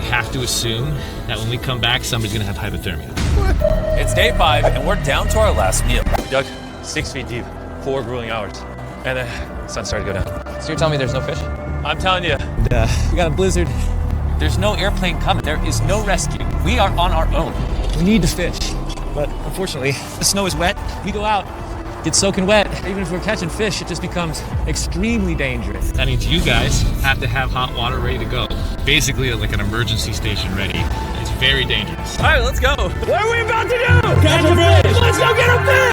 have to assume that when we come back, somebody's gonna have hypothermia. It's day 5 and we're down to our last meal. We dug 6 feet deep, 4 grueling hours, and the sun started to go down. So you're telling me there's no fish? I'm telling you. We got a blizzard. There's no airplane coming. There is no rescue. We are on our own. We need to fish, but unfortunately, the snow is wet. We go out, get soaking wet. Even if we're catching fish, it just becomes extremely dangerous. That means you guys have to have hot water ready to go. Basically, like an emergency station ready. It's very dangerous. All right, let's go. What are we about to do? Catch a fish! Let's go get a fish!